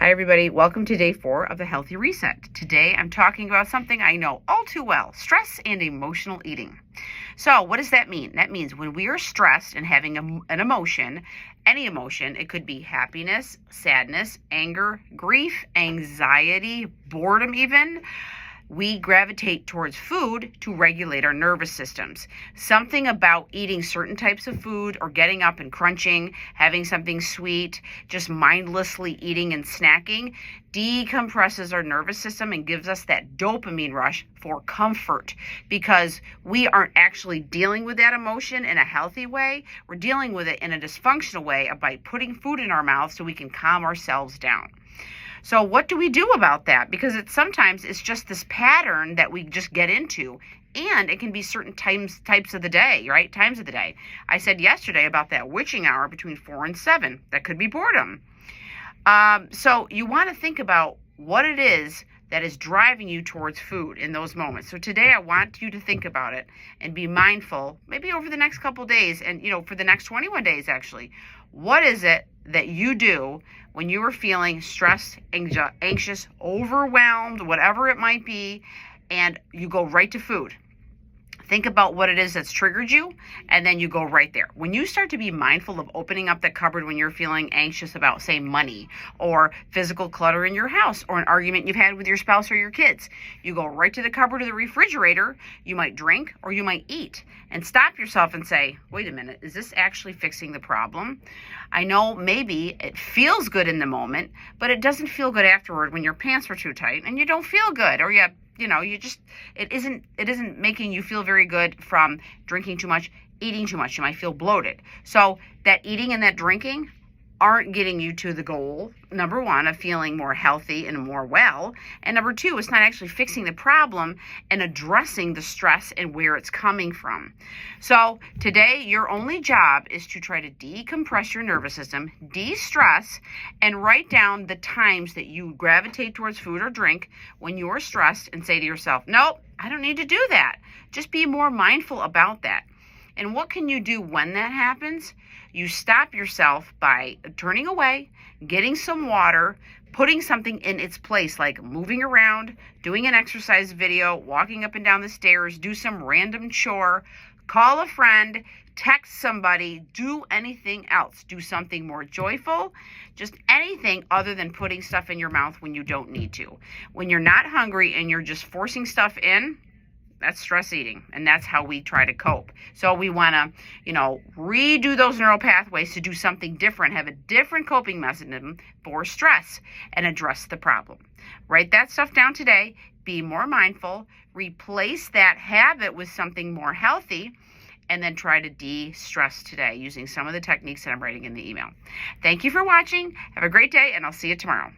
Hi everybody, welcome to day 4 of the Healthy Reset. Today I'm talking about something I know all too well, stress and emotional eating. So what does that mean? That means when we are stressed and having an emotion, any emotion, it could be happiness, sadness, anger, grief, anxiety, boredom even, we gravitate towards food to regulate our nervous systems. Something about eating certain types of food or getting up and crunching, having something sweet, just mindlessly eating and snacking, decompresses our nervous system and gives us that dopamine rush for comfort because we aren't actually dealing with that emotion in a healthy way. We're dealing with it in a dysfunctional way by putting food in our mouth so we can calm ourselves down. So what do we do about that? Because sometimes it's just this pattern that we just get into, and it can be certain types of the day, right? Times of the day. I said yesterday about that witching hour between 4 and 7. That could be boredom. So you want to think about what it is that is driving you towards food in those moments. So today I want you to think about it and be mindful, maybe over the next couple days and, for the next 21 days actually. What is it that you do when you are feeling stressed, anxious, overwhelmed, whatever it might be, and you go right to food? Think about what it is that's triggered you, and then you go right there. When you start to be mindful of opening up the cupboard when you're feeling anxious about, say, money or physical clutter in your house or an argument you've had with your spouse or your kids, you go right to the cupboard or the refrigerator. You might drink or you might eat and stop yourself and say, wait a minute, is this actually fixing the problem? I know maybe it feels good in the moment, but it doesn't feel good afterward when your pants are too tight and you don't feel good, or it isn't making you feel very good from drinking too much, eating too much. You might feel bloated. So that eating and that drinking aren't getting you to the goal, number one, of feeling more healthy and more well. And number two, it's not actually fixing the problem and addressing the stress and where it's coming from. So today, your only job is to try to decompress your nervous system, de-stress, and write down the times that you gravitate towards food or drink when you're stressed and say to yourself, nope, I don't need to do that. Just be more mindful about that. And what can you do when that happens? You stop yourself by turning away, getting some water, putting something in its place, like moving around, doing an exercise video, walking up and down the stairs, do some random chore, call a friend, text somebody, do anything else. Do something more joyful, just anything other than putting stuff in your mouth when you don't need to. When you're not hungry and you're just forcing stuff in, that's stress eating, and that's how we try to cope. So we want to, redo those neural pathways to do something different, have a different coping mechanism for stress, and address the problem. Write that stuff down today. Be more mindful. Replace that habit with something more healthy, and then try to de-stress today using some of the techniques that I'm writing in the email. Thank you for watching. Have a great day, and I'll see you tomorrow.